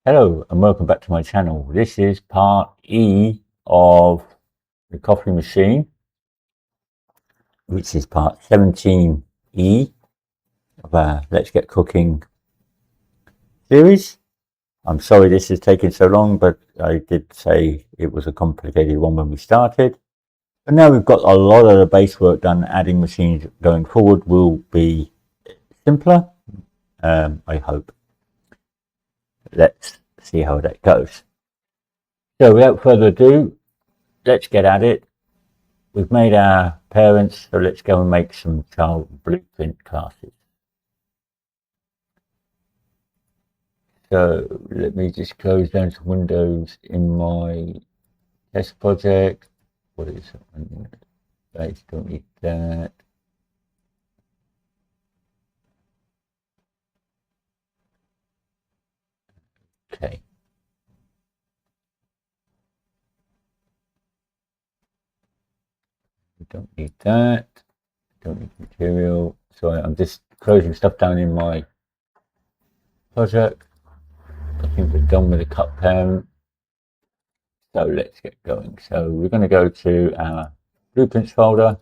Hello and welcome back to my channel. This is part E of the coffee machine, which is part 17E of our Let's Get Cooking series. I'm sorry this is taking so long, but I did say it was a complicated one when we started. But now we've got a lot of the base work done. Adding machines going forward will be simpler, I hope. Let's see how that goes. So without further ado, let's get at it. We've made our parents, so let's go and make some child blueprint classes. So let me just close down some windows in my test project. What is it? I don't need that. Okay. We don't need that. Don't need material. So I'm just closing stuff down in my project. I think we're done with the cup parent. So let's get going. So we're going to go to our blueprints folder,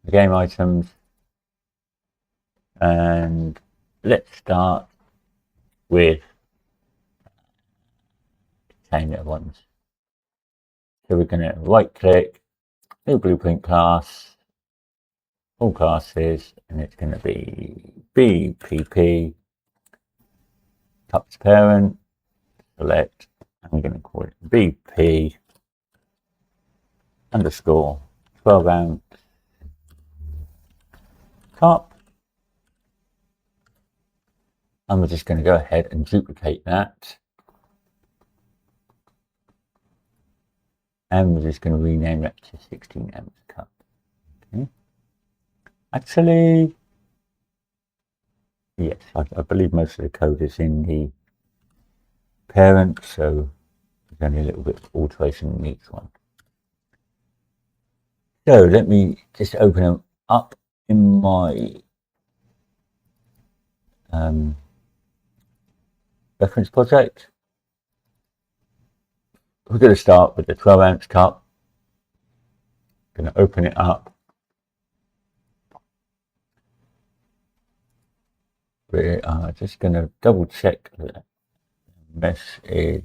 the game items, and let's start with container ones. So we're going to right click, new blueprint class, all classes, and it's going to be BPP, cups parent, select, and we're going to call it BP underscore 12-ounce cup. And we're just going to go ahead and duplicate that. And we're just going to rename that to 16-ounce cup. Okay. Actually, yes, I believe most of the code is in the parent, so there's only a little bit of alteration in each one. So let me just open them up in my reference project. We're going to start with the 12-ounce cup. Going to open it up. We are just going to double check that the mesh is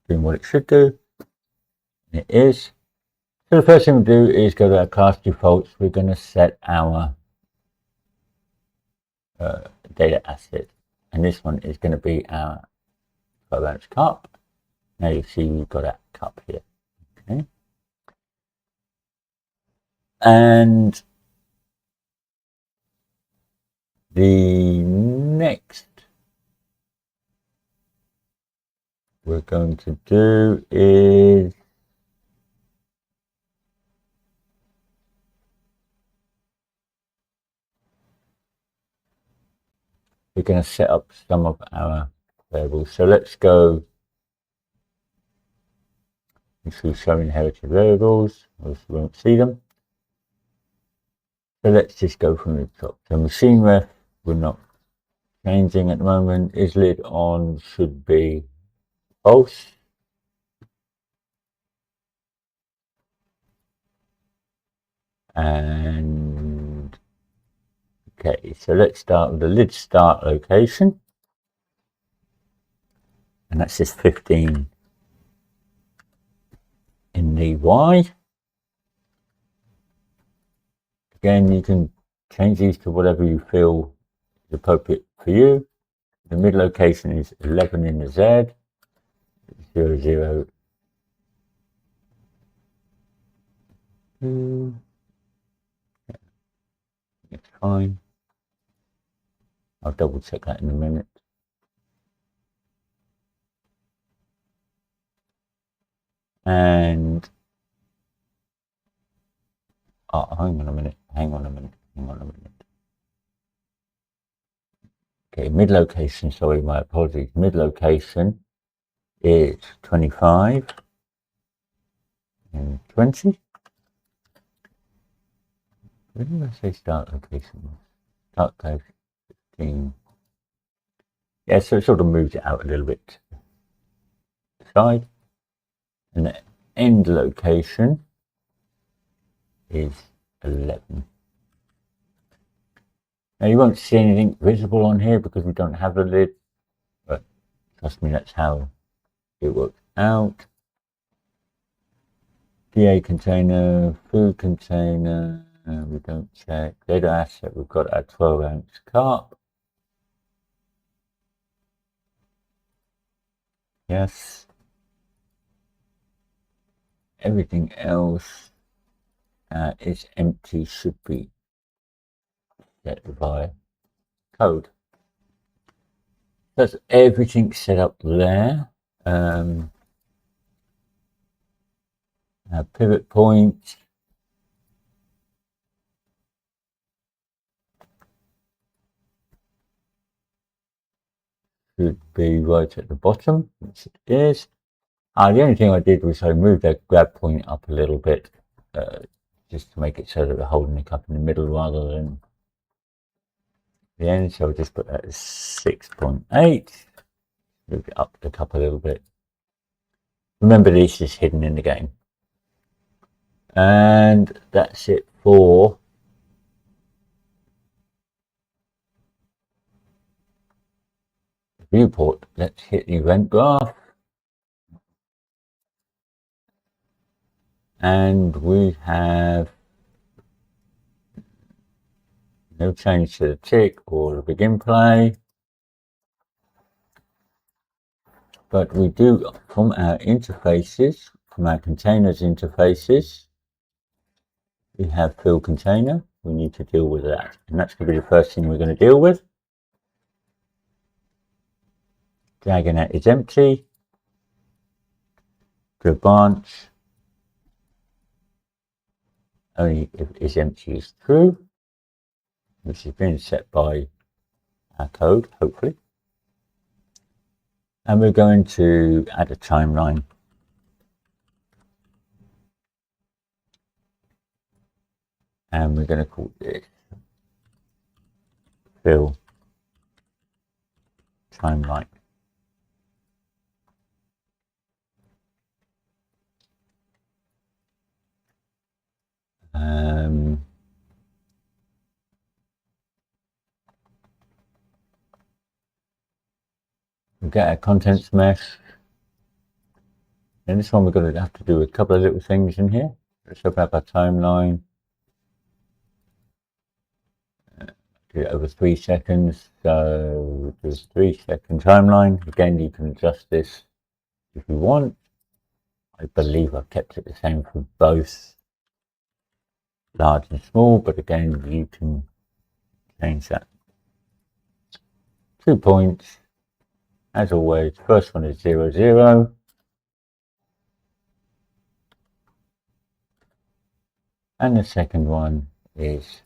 doing what it should do. And it is. So the first thing we do is go to our class defaults. We're going to set our data asset, and this one is going to be our 12-ounce cup. Now you see we've got a cup here. Okay. And the next we're going to do is we're going to set up some of our variables. So let's go into show inherited variables, we won't see them. So let's just go from the top. So machine ref, we're not changing at the moment. Is lid on should be false. And okay, so let's start with the lid start location. And that's just 15 in the Y. Again, you can change these to whatever you feel is appropriate for you. The mid location is 11 in the Z, 0, 0, 2. It's fine. I'll double check that in a minute. And hang on a minute. Okay, mid location, sorry, my apologies. Mid location is 25 and 20. Where did I say start location? Start location 15 Yeah, so it sort of moves it out a little bit to the side. And the end location is 11. Now you won't see anything visible on here because we don't have the lid, but trust me, that's how it works out. DA container, food container, we don't check. Data asset, we've got our 12-ounce cup. Yes. Everything else is empty, should be set via code. That's everything set up there. Pivot point. Should be right at the bottom, which it is. The only thing I did was I moved that grab point up a little bit, just to make it so that we're holding the cup in the middle rather than the end. So I'll just put that as 6.8. Move it up the cup a little bit. Remember, this is hidden in the game. And that's it for the viewport. Let's hit the event graph. And we have no change to the tick or the begin play. But we do, from our interfaces, from our containers interfaces, we have fill container. We need to deal with that. And that's going to be the first thing we're going to deal with. Dragonet is empty. The branch only if is empty is true, which has been set by our code, hopefully. And we're going to add a timeline. And we're going to call this fill timeline. We'll get our contents mesh. And this one we're going to have to do a couple of little things in here. Let's open up our timeline. Do it over 3 seconds. So there's 3-second timeline. Again, you can adjust this if you want. I believe I've kept it the same for both large and small, but again, you can change that. 2 points. As always, first one is 0, 0. And the second one is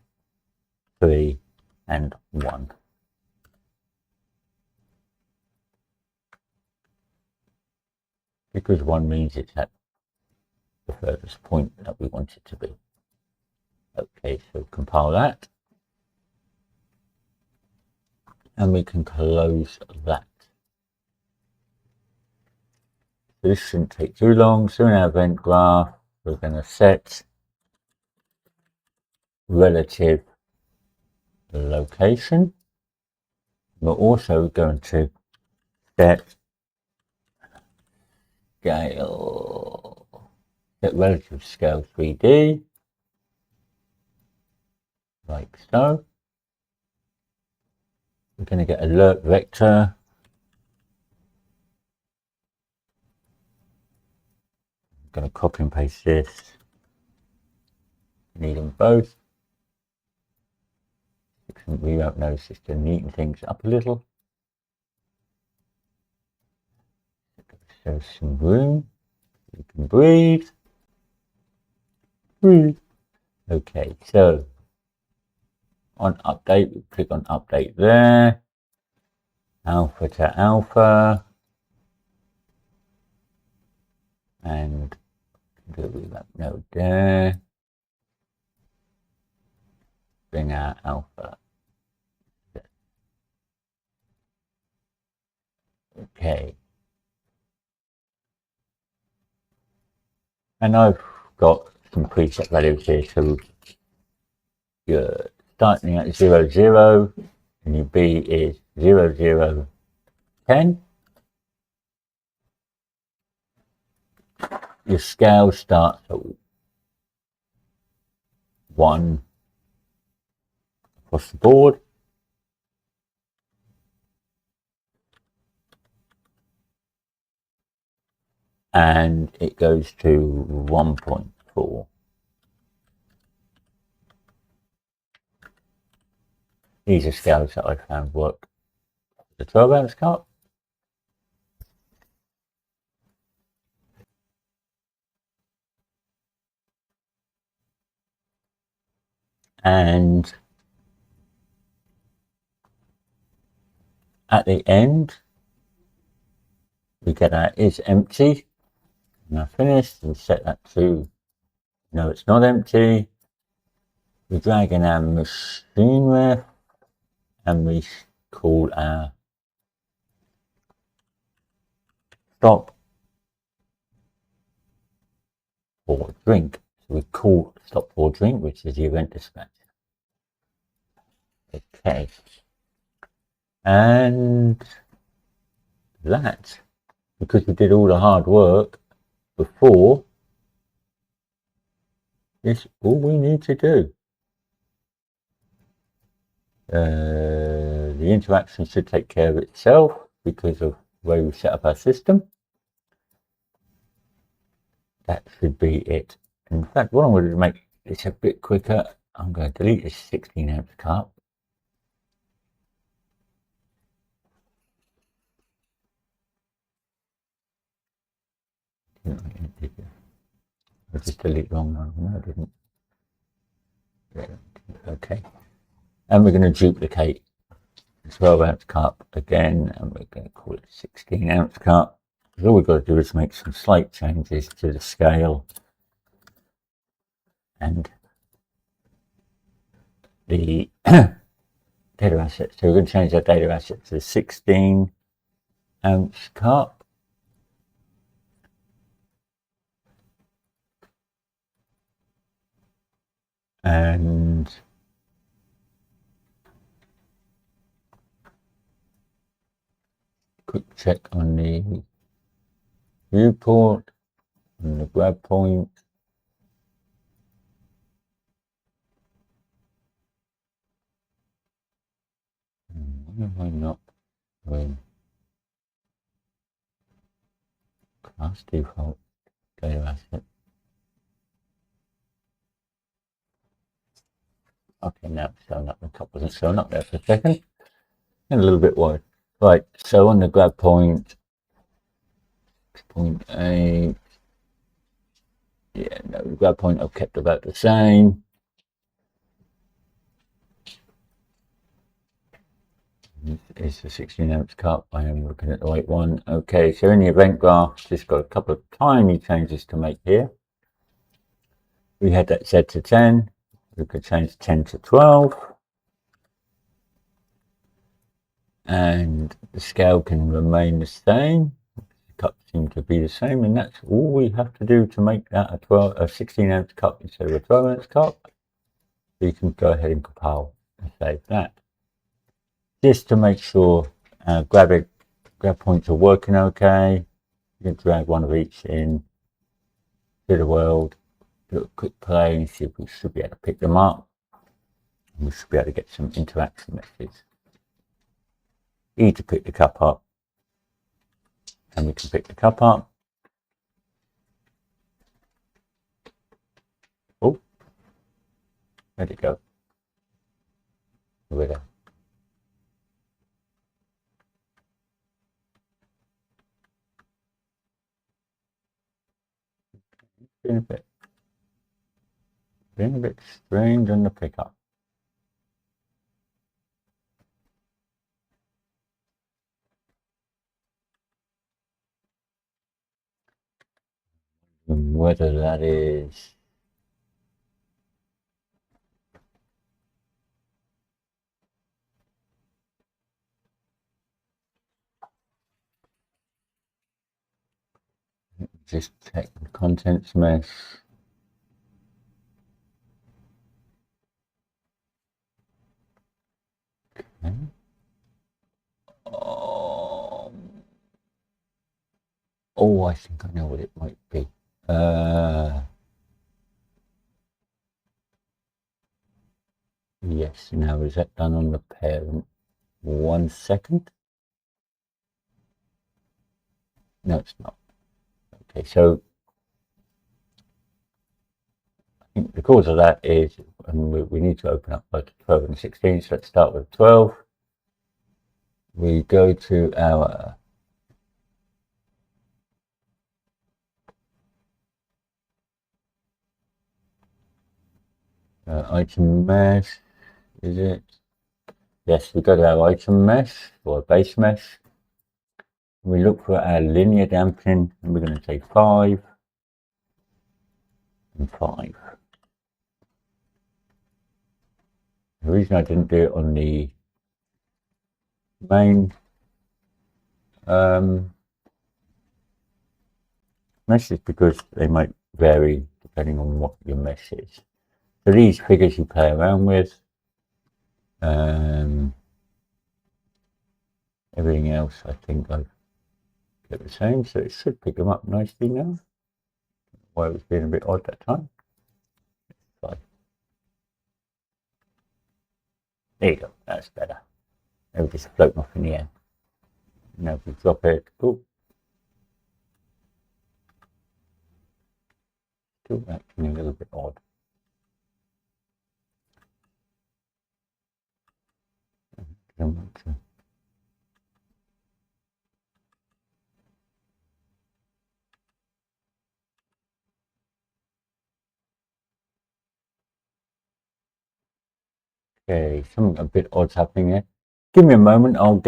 3 and 1. Because 1 means it's at the furthest point that we want it to be. Okay, so compile that. And we can close that. So this shouldn't take too long. So in our event graph, we're going to set relative location. We're also going to set scale, set relative scale 3D, like so. We're going to get alert vector. I'm going to copy and paste this. Need them both. We won't notice, just to neaten things up a little. So some room. You can breathe. Breathe. Okay, so on update, we click on update there. Alpha to alpha. And do that node there. Bring our alpha. Okay. And I've got some preset values here. So you're starting at 0, 0, and your B is 0, 0, 10. Your scale starts at 1 across the board. And it goes to 1.4. These are scales that I found work. The 12-ounce cup. And at the end, we get our is empty. Now finished, we set that to no, it's not empty. We drag in our machine ref and we call our stop or drink. So we call stop or drink, which is the event dispatch. Okay. And that, because we did all the hard work before, is all we need to do. The interaction should take care of itself because of the way we set up our system. That should be it. In fact, what I'm going to do to make this a bit quicker, I'm going to delete this 16-ounce cup. I just delete wrong one. No, I didn't. Okay. And we're going to duplicate the 12-ounce cup again, and we're going to call it 16-ounce cup. Because all we've got to do is make some slight changes to the scale and the data asset. So we're going to change our data asset to 16-ounce cup. And quick check on the viewport and the grab point. Why am I not doing class default data asset? Okay, now it's showing up. The top wasn't showing up there for a second. And a little bit wide. Right, so on the grab point, 6.8. Yeah, no, the grab point I've kept about the same. This is the 16-ounce cup. I am looking at the right one. Okay, so in the event graph, just got a couple of tiny changes to make here. We had that set to 10. We could change 10 to 12. And the scale can remain the same. The cups seem to be the same, and that's all we have to do to make that a 16-ounce cup instead of a 12-ounce cup. So you can go ahead and compile and save that. Just to make sure grab points are working okay, you can drag one of each in to the world, do a quick play and see if we should be able to pick them up. And we should be able to get some interaction messages. E to pick the cup up, and we can pick the cup up. Oh, where'd it go? Over there. Been a bit strange on the pickup. And whether that is Just check the contents mesh. Okay. Oh, I think I know what it might be. Yes, now is that done on the parent? 1 second. No, it's not. Okay, so I think the cause of that is we need to open up both 12 and 16. So let's start with 12. We go to our item mesh. Is it? Yes, we go to our item mesh or base mesh. We look for our linear dampening, and we're going to say 5 and 5. The reason I didn't do it on the main mesh is because they might vary depending on what your mesh is. So these figures you play around with. Everything else I think I've got the same, so it should pick them up nicely now. Why it was being a bit odd that time. Fine. There you go, that's better. They'll just float off in the air. Now if we drop it, oh, still acting a little bit odd. Okay, something a bit odd's happening here. Give me a moment, I'll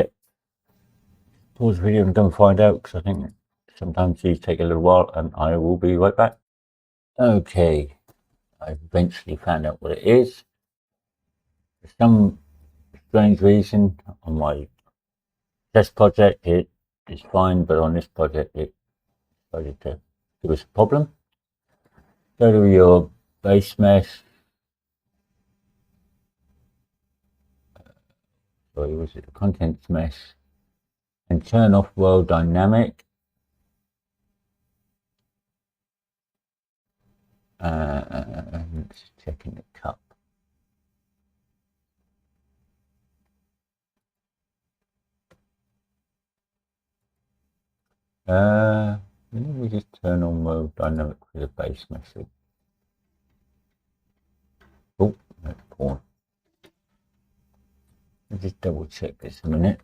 pause the video and go and find out, because I think sometimes these take a little while, and I will be right back. Okay, I've eventually found out what it is. For some strange reason, on my test project it is fine, but on this project it started to give us a problem. Go to your base mesh. Sorry, was it the contents mesh? And turn off world dynamic. Just checking the cup. Maybe we just turn on world dynamic for the base mesh. Oh, that's poor. Let's just double check this a minute.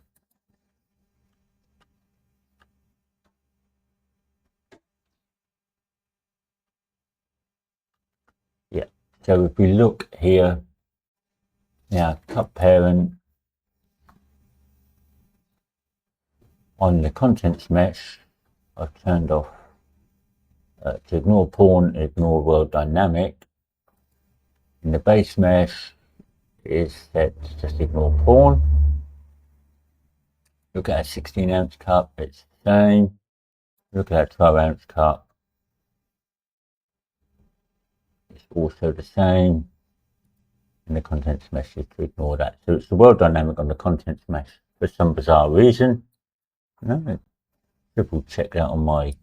Yeah, so if we look here, now cup parent on the contents mesh, I've turned off to ignore pawn, ignore world dynamic. In the base mesh is set to just ignore pawn. Look at a 16-ounce cup, it's the same. Look at a 12-ounce cup, it's also the same. And the contents mesh is to ignore that. So it's the world dynamic on the contents mesh for some bizarre reason. No, triple check that on my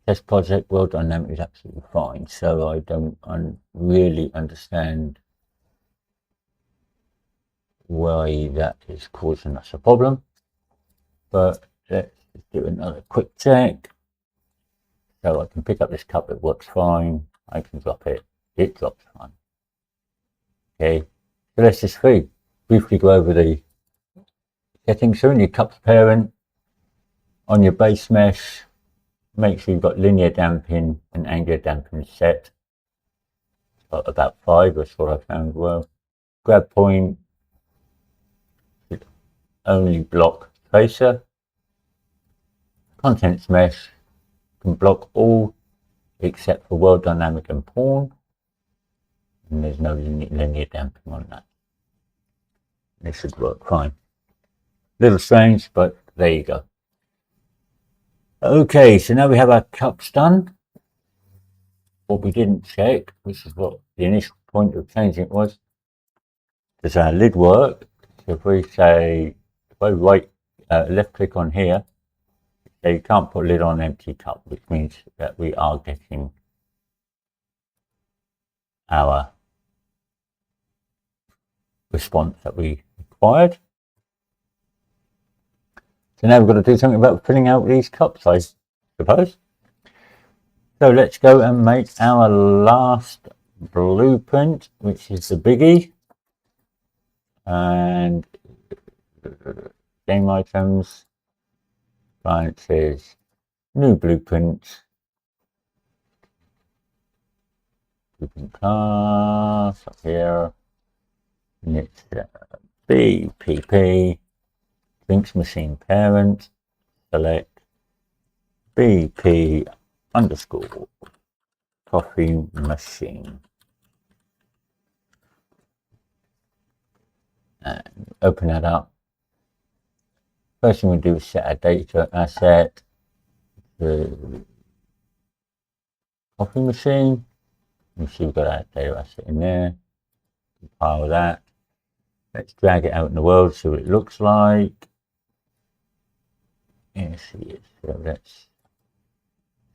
test project. World dynamic is absolutely fine, so I don't really understand why that is causing us a problem. But let's do another quick check. So I can pick up this cup, it works fine. I can drop it, it drops fine. Okay, so let's just briefly go over the settings. So in your cups parent, on your base mesh, make sure you've got linear damping and angular damping set. About 5, that's what I found well. Grab point should only block tracer. Contents mesh can block all except for world dynamic and pawn. And there's no linear damping on that. This should work fine. Little strange, but there you go. Okay, so now we have our cups done. What we didn't check, which is what the initial point of changing it was, does our lid work? So if we say, if I left click on here, so you can't put lid on empty cup, which means that we are getting our response that we required. So now we've got to do something about filling out these cups, I suppose. So let's go and make our last blueprint, which is the biggie. And game items, client says new blueprint. Blueprint class up here. And it's BPP, drinks machine parent, select BP underscore coffee machine. And open that up. First thing we do is set our data asset, the coffee machine. You see we've got our data asset in there. Compile that. Let's drag it out in the world, see what it looks like. Yes, it is.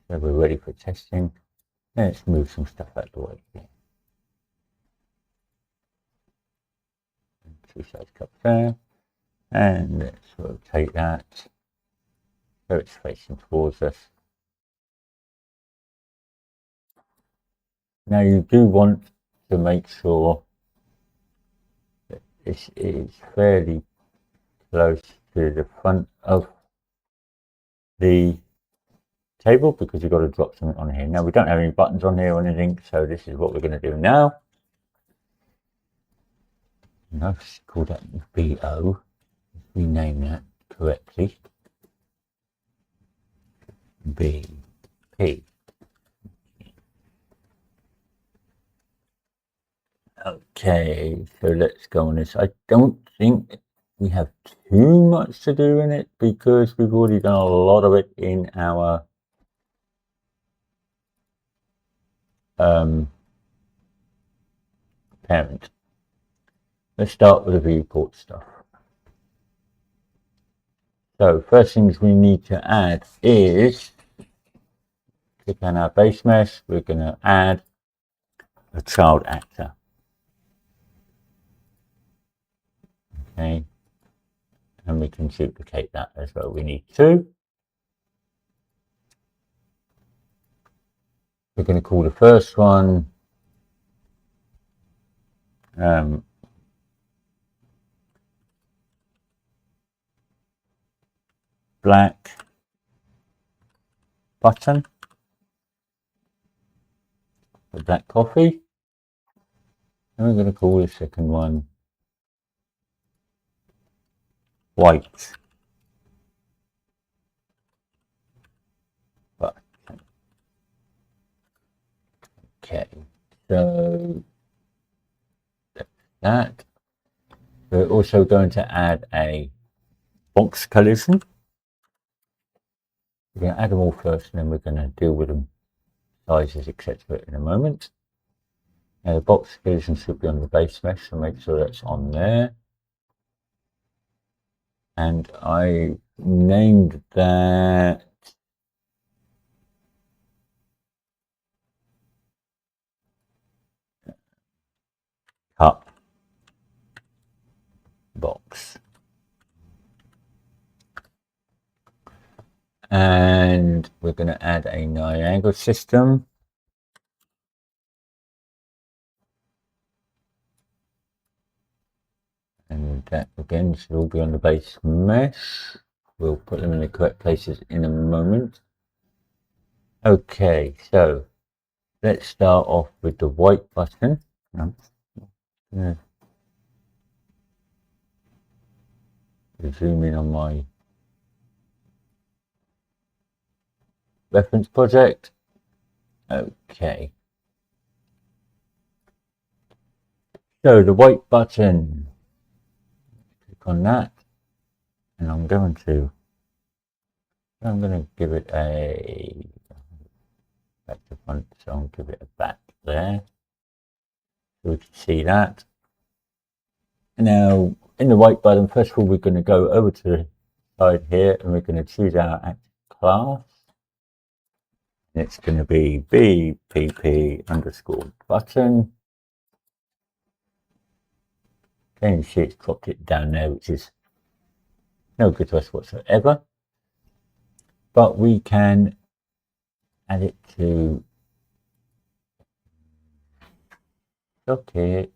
So we're ready for testing. Let's move some stuff out of the way here. Two size cups there. And let's rotate that so it's facing towards us. Now you do want to make sure that this is fairly close to the front of the table, because you've got to drop something on here. Now we don't have any buttons on here or anything, so this is what we're going to do now. Let's call that BO. Rename that correctly. BP. Okay, so let's go on this. I don't think we have too much to do in it, because we've already done a lot of it in our parent. Let's start with the viewport stuff. So first things we need to add is, click on our base mesh, we're going to add a child actor. Okay, and we can duplicate that as well. We need two. We're going to call the first one black button, the black coffee, and we're going to call the second one white button. Okay, so that's that. We're also going to add a box collision. We're going to add them all first, and then we're going to deal with them, sizes, etc. in a moment. Now the box collision should be on the base mesh, so make sure that's on there. And I named that cup box. And we're going to add a Niagara system. And that again should all be on the base mesh. We'll put them in the correct places in a moment. Okay, so let's start off with the white button. Zoom in on my reference project. Okay. So the white button, click on that, and I'm going to I'm going to give it a back to front, so I'll give it a back there. So we can see that. Now, in the white button, first of all, we're going to go over to the side here and we're going to choose our active class. And it's going to be BPP underscore button. Okay, you see it's dropped it down there, which is no good to us whatsoever. But we can add it to socket.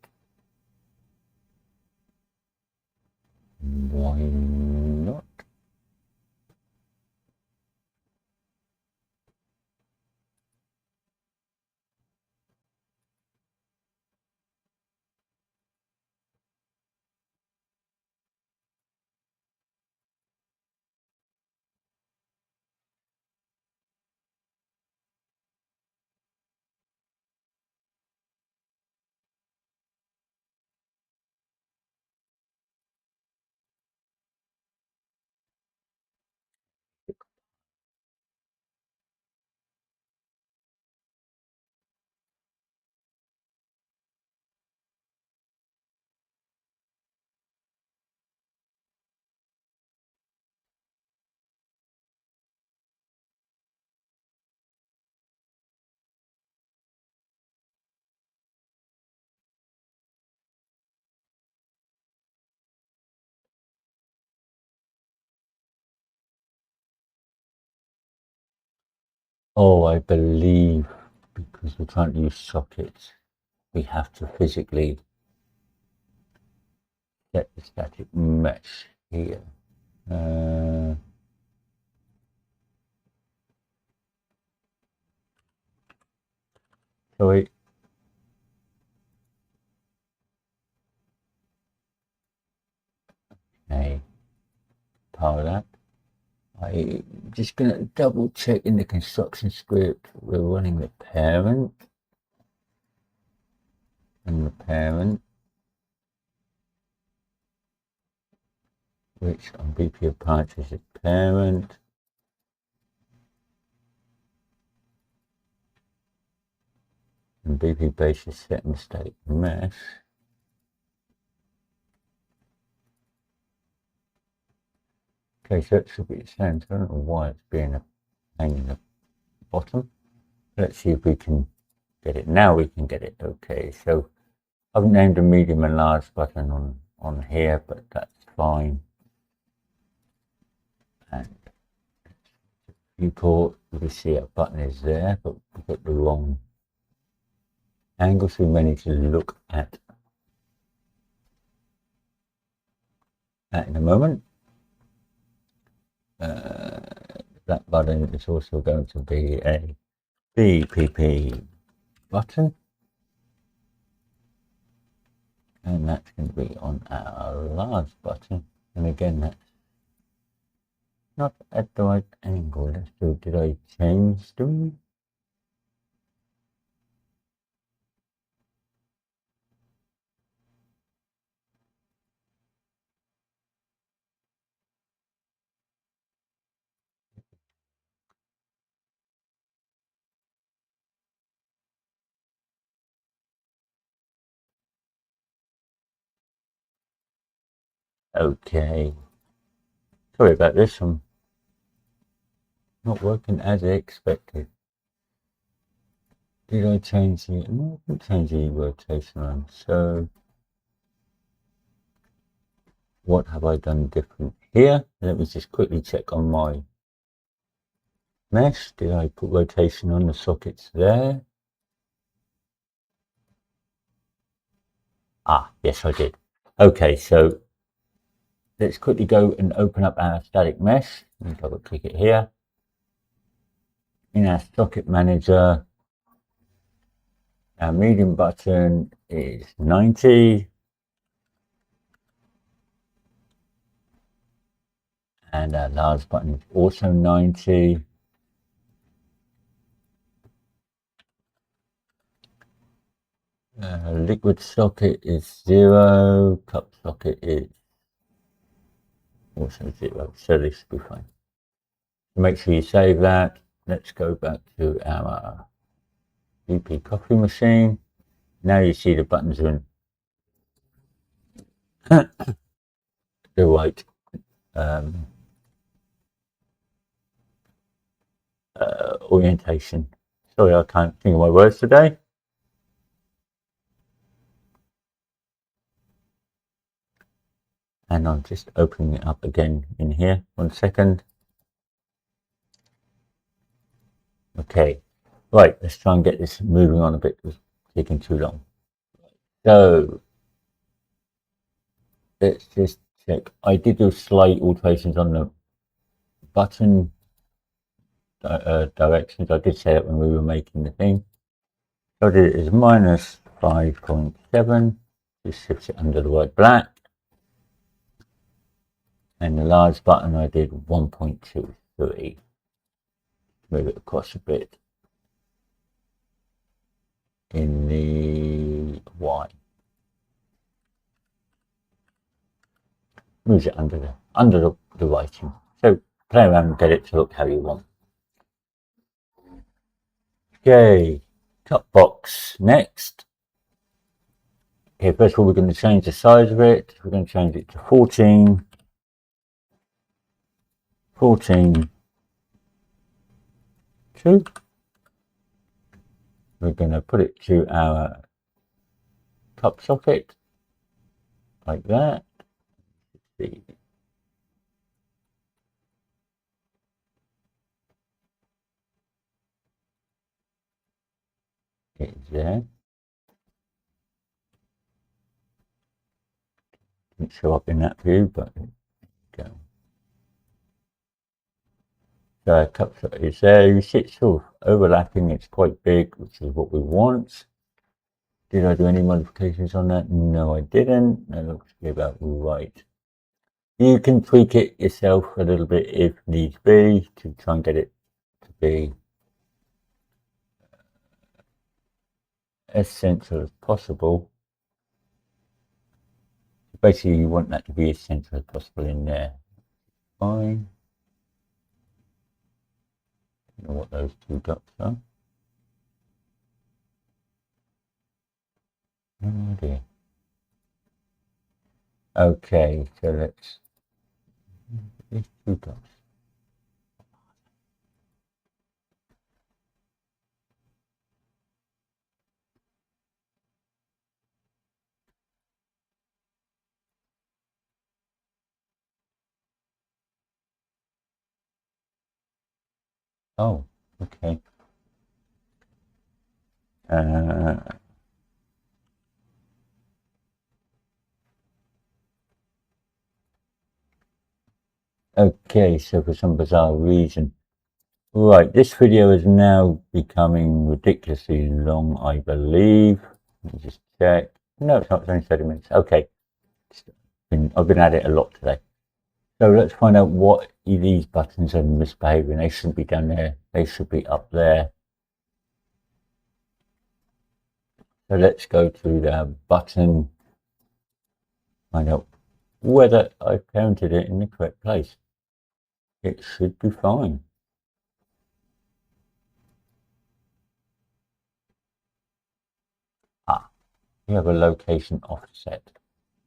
Why not? Oh, I believe because we're trying to use sockets, we have to physically set the static mesh here. Sorry. Okay, power that. I'm just going to double check in the construction script. We're running the parent and the parent, which on BP appliances is parent. And BP base is setting the static mesh. Okay, so it should be the same. So I don't know why it's being a pain in the bottom. Let's see if we can get it. Now we can get it. Okay, so I've named a medium and large button on here, but that's fine. And viewport, we see a button is there, but we've got the wrong angle, so we may need to look at that in a moment. That button is also going to be a BPP button, and that's going to be on our large button. And again, that's not at the right angle. Let's do. Did I change them? Okay. Sorry about this. I'm not working as expected. Did I change the? No, I didn't change the rotation on. So what have I done different here? Let me just quickly check on my mesh. Did I put rotation on the sockets there? Ah, yes, I did. Okay, so let's quickly go and open up our static mesh. Let me double click it here. In our socket manager, our medium button is 90. And our large button is also 90. Liquid socket is 0. Cup socket is also 0. So this should be fine. Make sure you save that. Let's go back to our VP coffee machine. Now you see the buttons are in the right orientation. Sorry, I can't think of my words today. And I'm just opening it up again in here. 1 second. Okay, right, let's try and get this moving on a bit. It's taking too long. So, let's just check. I did do slight alterations on the button directions. I did say that when we were making the thing. So I did it as minus 5.7. Just shifts it under the white black. And the large button I did 1.23. Move it across a bit in the Y. Moves it under the writing. So play around and get it to look how you want. Okay, top box next. Okay, first of all we're going to change the size of it. We're going to change it to 14. 14. 2. We're going to put it to our top socket like that. See. It's there. Didn't show up in that view, but there you go. So top socket is there. You see it's sort of overlapping. It's quite big, which is what we want. Did I do any modifications on that? No, I didn't. That looks to be about right. You can tweak it yourself a little bit if needs be to try and get it to be as central as possible. Basically, you want that to be as central as possible in there. Fine. I don't know what those two dots are. Oh dear. Okay, so let's these two dots. Oh, okay. Okay, so for some bizarre reason. Right, this video is now becoming ridiculously long, I believe. Let me just check. No, it's not, it's only 30 minutes. Okay. I've been at it a lot today. So let's find out what these buttons are misbehaving. They shouldn't be down there. They should be up there. So let's go to the button. Find out whether I counted it in the correct place. It should be fine. Ah, we have a location offset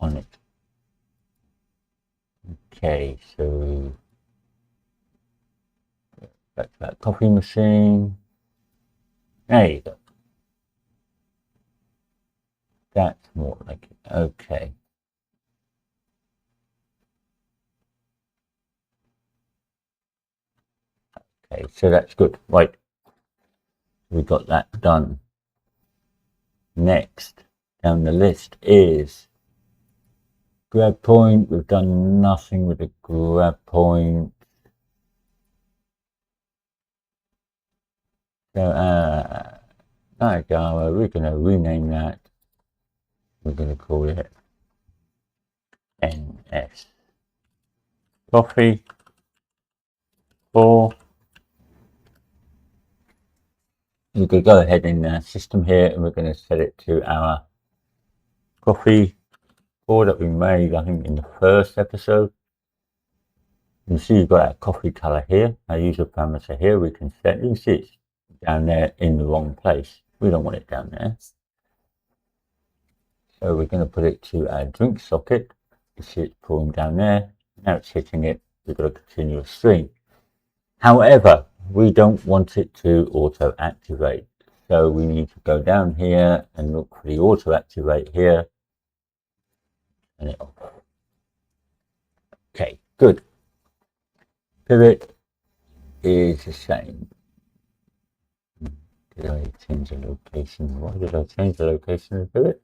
on it. Okay, so back to that coffee machine. There you go. That's more like it. Okay. Okay, so that's good. Right. We got that done. Next down the list is grab point. We've done nothing with the grab point. So, Niagara, we're going to rename that. We're going to call it NS Coffee 4. We could go ahead in the system here and we're going to set it to our coffee 4 that we made, I think, in the first episode. You see you've got our coffee color here. Our user parameter here. We can set. You can see it's down there in the wrong place. We don't want it down there. So we're going to put it to our drink socket. You see it's pulling down there. Now it's hitting it. We've got a continuous stream. However, we don't want it to auto activate. So we need to go down here and look for the auto activate here. And it okay, good. Pivot is the same. Did I change the location? Why did I change the location of pivot?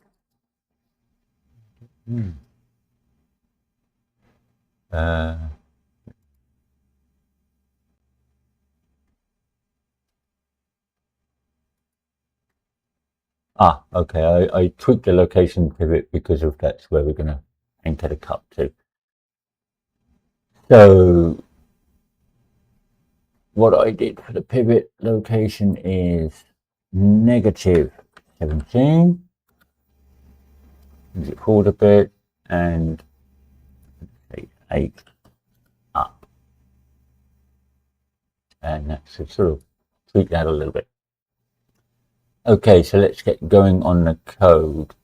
Okay. I tweaked the location pivot because of that's where we're going to anchor the cup to. So what I did for the pivot location is negative 17. Move it forward a bit and 8 up. And that's to sort of tweak that a little bit. Okay, so let's get going on the code.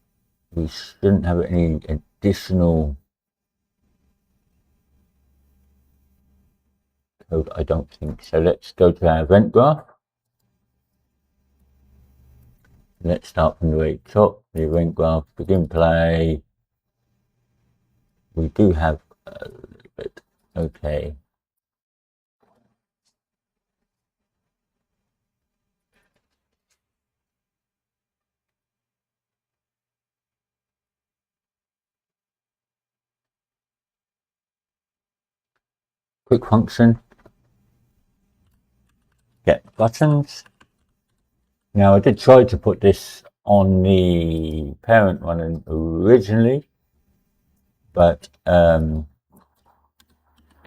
We shouldn't have any additional code, I don't think. So let's go to our event graph. Let's start from the very top, the event graph, begin play. We do have a little bit, okay. Quick function, get buttons. Now I did try to put this on the parent one originally, but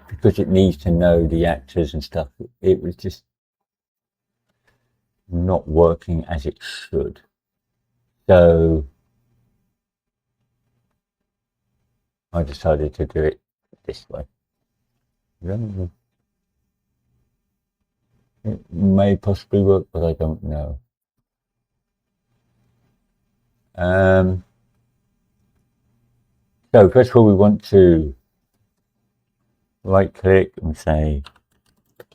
because it needs to know the actors and stuff, it was just not working as it should. So I decided to do it this way. It may possibly work, but I don't know. So first of all, we want to right click and say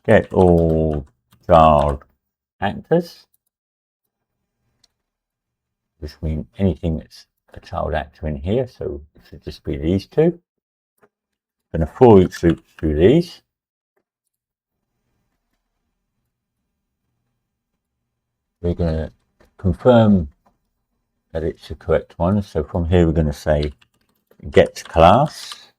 get all child actors, which means anything that's a child actor in here, so it should just be these two. I'm going to for each loop through these. We're going to confirm that it's the correct one. So from here, we're going to say get class.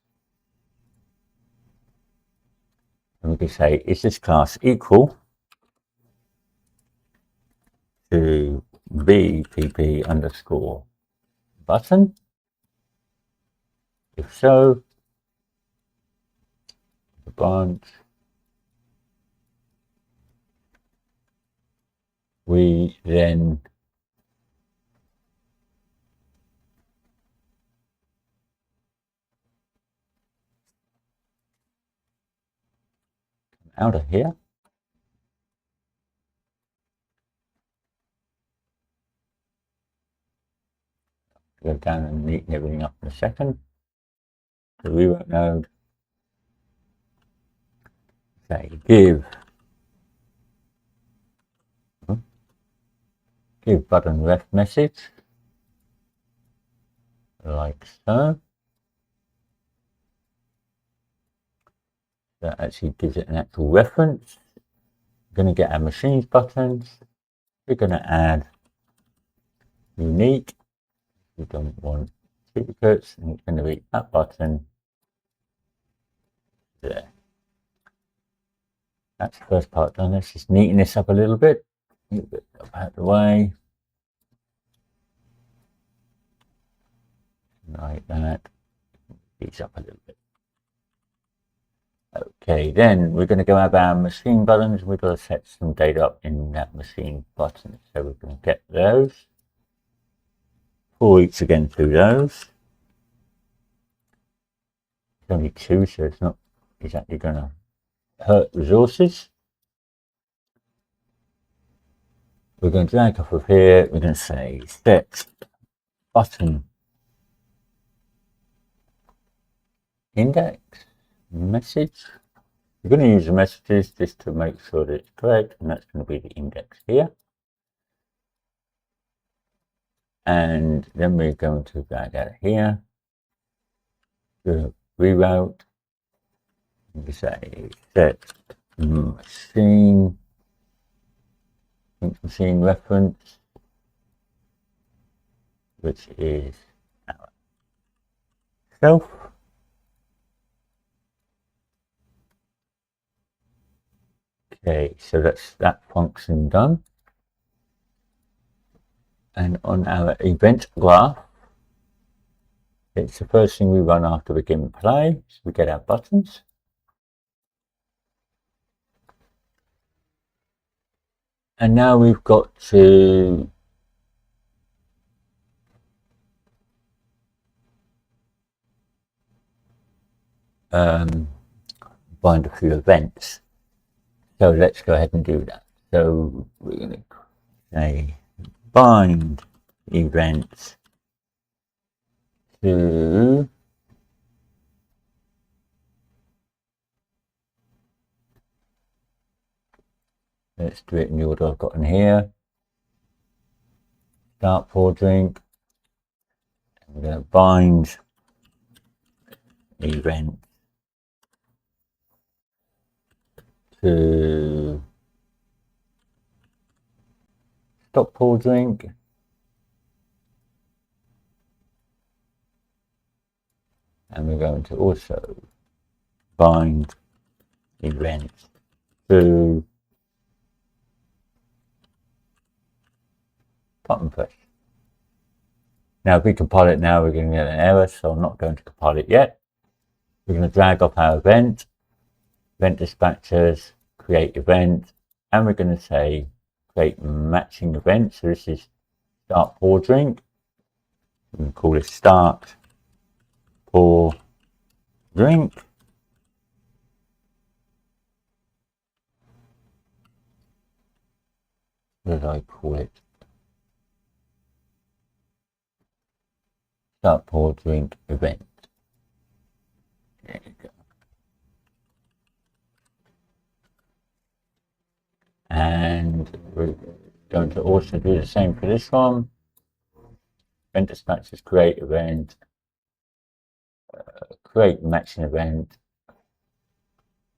And we can say, is this class equal to BPP underscore button? If so, the branch, we then come out of here. Go down and neaten everything up in a second. The rewrite node. Say give button ref message like so. That actually gives it an actual reference. We're going to get our machines buttons. We're going to add unique. We don't want duplicates, and it's going to be that button there. That's the first part done. Let's just neaten this up a little bit up out of the way. Like that. These up a little bit. Okay, then we're going to go have our machine buttons. We've got to set some data up in that machine button. So we're going to get those. For each again through those. There's only two, so it's not is actually going to hurt resources. We're going to drag off of here. We're going to say set button index message. We're going to use the messages just to make sure that it's correct, and that's going to be the index here. And then we're going to drag out here, the reroute. We say set machine reference, which is our self. Okay, so that's that function done. And on our event graph, it's the first thing we run after begin play. So we get our buttons. And now we've got to bind a few events. So let's go ahead and do that. So we're going to say bind events to let's do it in the order I've got in here. Start pour drink. I'm going to bind event to stop pour drink. And we're going to also bind event to button push. Now if we compile it now, we're going to get an error, so I'm not going to compile it yet. We're going to drag off our event dispatchers, create event, and we're going to say create matching event. So this is start pour drink. We can call it start pour drink. What did I call it? Start pour drink event. There you go. And we're going to also do the same for this one. Event dispatchers, create event, create matching event.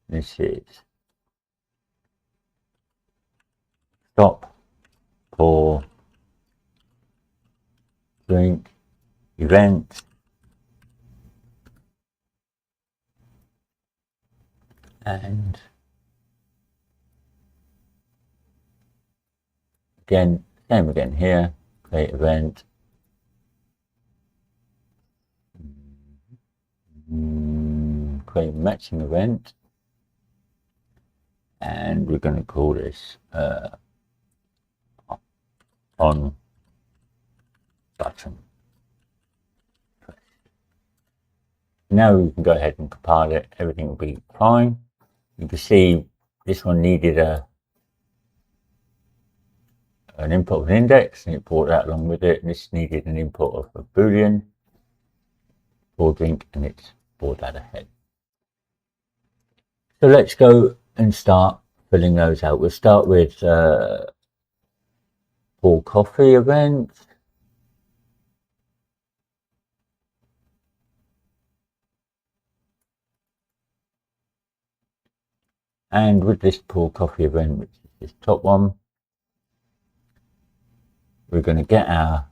This is stop pour drink event. And again, same again here, create event, create matching event, and we're going to call this on button. Now we can go ahead and compile it, everything will be fine. You can see this one needed an input of an index, and it brought that along with it. And this needed an input of a boolean pour drink, and it's brought that ahead. So let's go and start filling those out. We'll start with pour coffee event. And with this pour coffee event, which is this top one, we're going to get our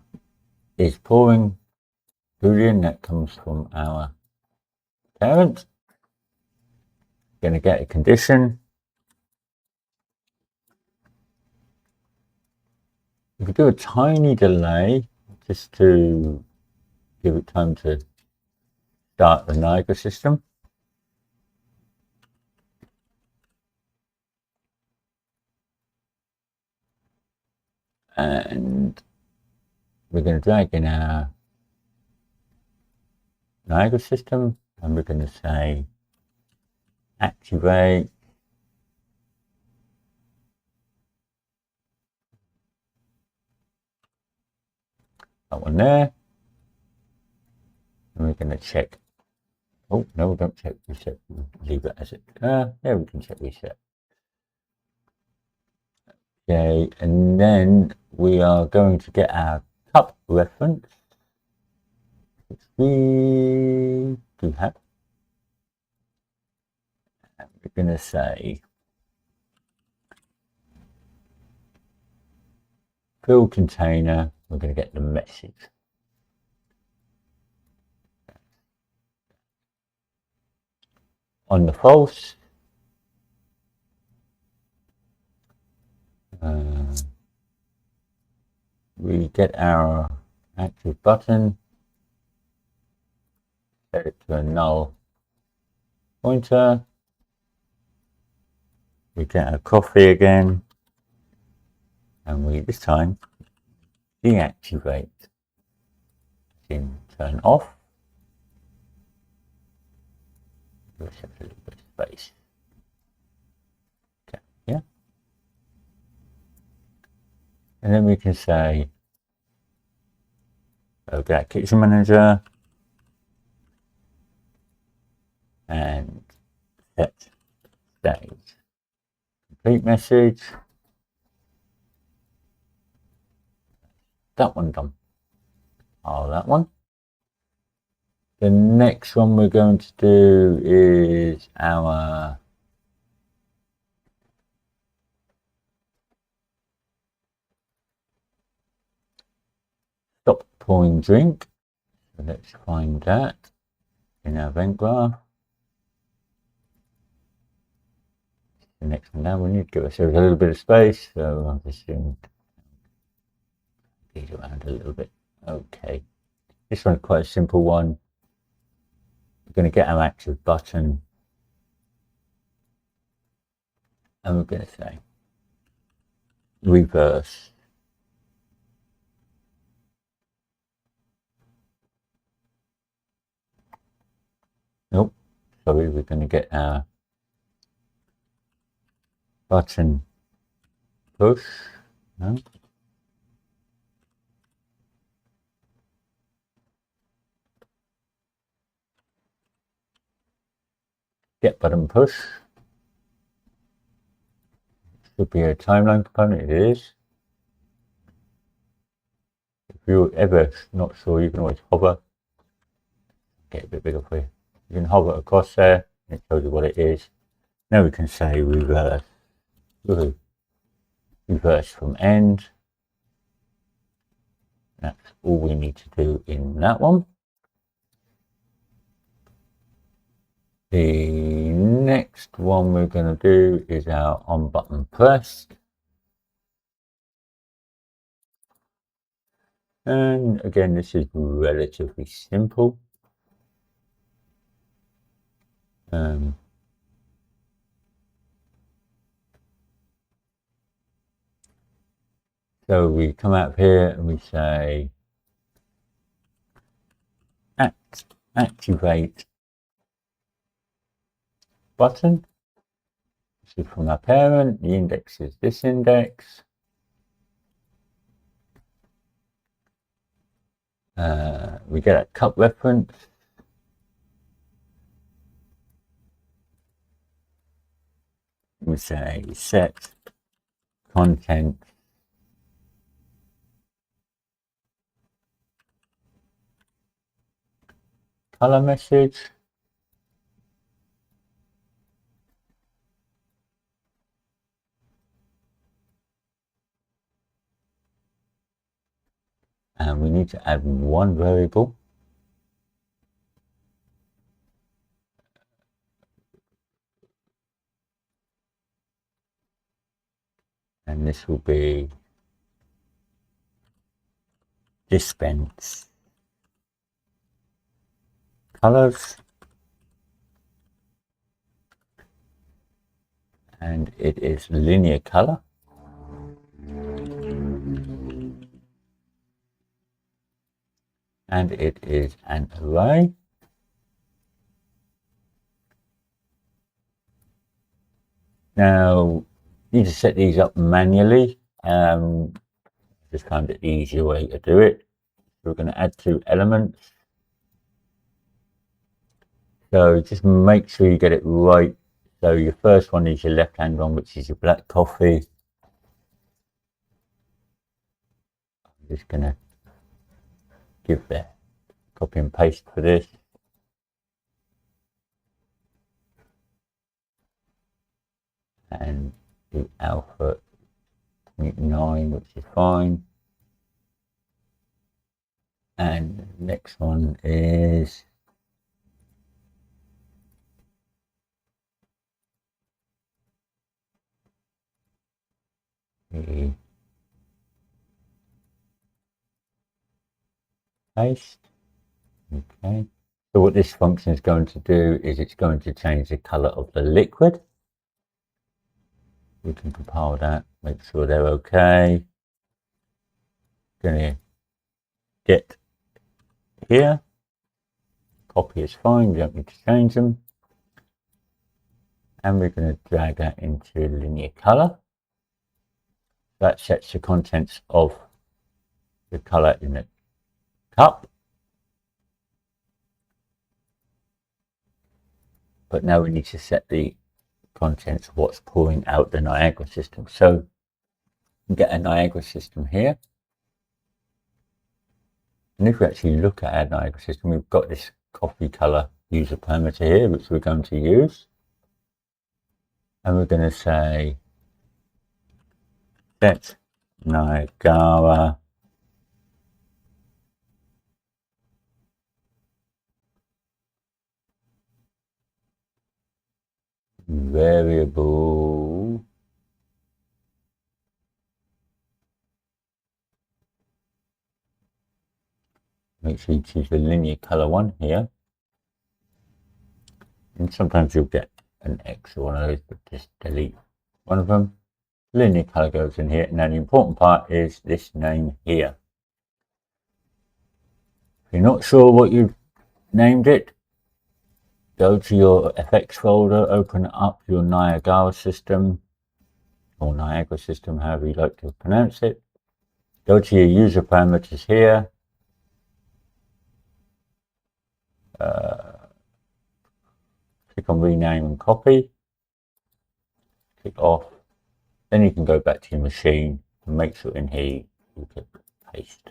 is pouring boolean that comes from our parent. Going to get a condition. We could do a tiny delay just to give it time to start the Niagara system. And we're going to drag in our Niagara system, and we're going to say activate. That one there. And we're going to check. Oh, no, we don't check reset. Leave it as it. Yeah, we can check reset. Okay, and then we are going to get our cup reference, which we do have. And we're going to say fill container. We're going to get the message. On the false, we get our active button, set it to a null pointer. We get our coffee again, and we this time deactivate, then turn off. Let's have a little bit of space. Okay, yeah. And then we can say, okay, kitchen manager, and set stage. Complete message. That one done. Oh, that one. The next one we're going to do is our stop pouring drink. So let's find that in our event graph. The next one now, we need to give ourselves a little bit of space, so I'm just going to get around a little bit. Okay, this one's quite a simple one. We're going to get our active button, and we're going to say reverse. Nope, sorry, we're going to get our button push. No. Get button push. Should be a timeline component. It is. If you're ever not sure, you can always hover. Get a bit bigger for you. You can hover across there. It tells you what it is. Now we can say reverse. Reverse from end. That's all we need to do in that one. The next one we're going to do is our on button pressed. And again, this is relatively simple. So we come out here and we say activate button. This is from our parent. The index is this index. We get a cup reference. We say set content color message. And we need to add one variable. And this will be dispense colors. And it is linear color. And it is an array. Now, you need to set these up manually. Just found it the easier way to do it. So we're going to add 2 elements. So just make sure you get it right. So your first one is your left-hand one, which is your black coffee. I'm just going to give that copy and paste for this. And the alpha 0.9, which is fine. And the next one is the paste. Okay. So what this function is going to do is it's going to change the color of the liquid. We can compile that, make sure they're okay. Going to get here. Copy is fine, we don't need to change them. And we're going to drag that into linear color. That sets the contents of the color in the cup. But now we need to set the contents of what's pouring out the Niagara system. So we get a Niagara system here. And if we actually look at our Niagara system, we've got this coffee color user parameter here, which we're going to use. And we're going to say set Niagara variable make sure you choose the linear color one here, and sometimes you'll get an X or one of those, but just delete one of them. Linear color goes in here, and now the important part is this name here. If you're not sure what you've named it, go to your FX folder, open up your Niagara system, or Niagara system, however you like to pronounce it. Go to your user parameters here. Click on rename and copy. Click off. Then you can go back to your machine and make sure in here you click paste.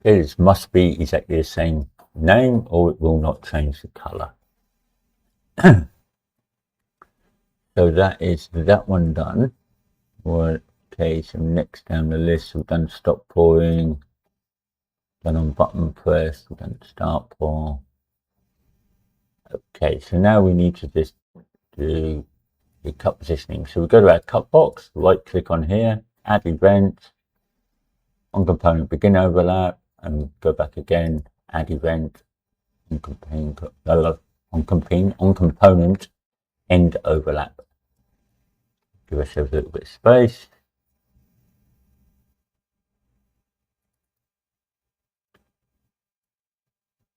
It must be exactly the same name or it will not change the color. So that is that one done. Okay, so next down the list, we've done stop pouring, done on button press, we've done start pour. Okay, so now we need to just do the cup positioning. So we go to our cup box, right click on here, add event, on component begin overlap, and go back again, add event, on component end overlap. Give ourselves a little bit of space.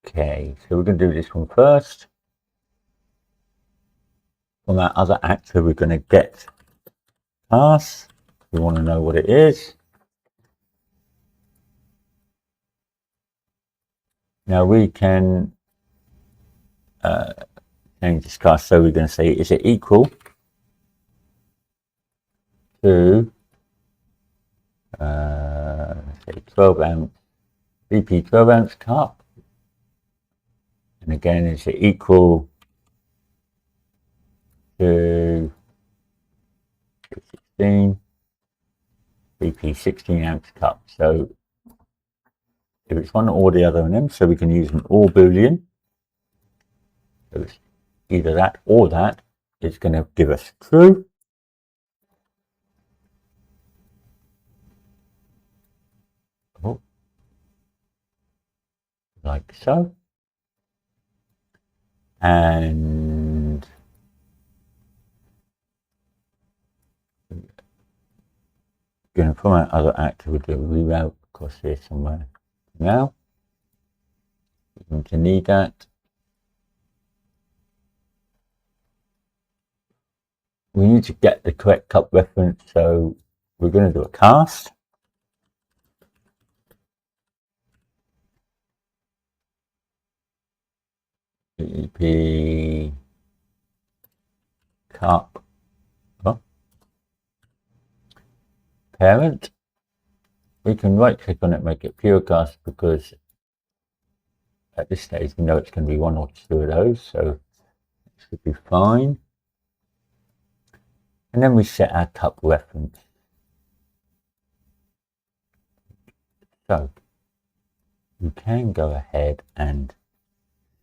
Okay, so we're going to do this one first. From our other actor, we're going to get class. We want to know what it is. Now we can change this class. So we're going to say, is it equal to say 12 ounce BP 12 ounce cup? And again, is it equal to 16 BP 16 ounce cup? So if it's one or the other of them, so we can use an OR boolean. So it's either that or that. It's going to give us true. Oh, like so. And going from our other actor, we'll do a reroute across here somewhere. Now we're going to need that. we need to get the correct cup reference, so we're going to do a cast. PEP cup parent. We can right click on it, make it Purecast, because at this stage we know it's going to be one or two of those, so it should be fine. And then we set our cup reference. So you can go ahead and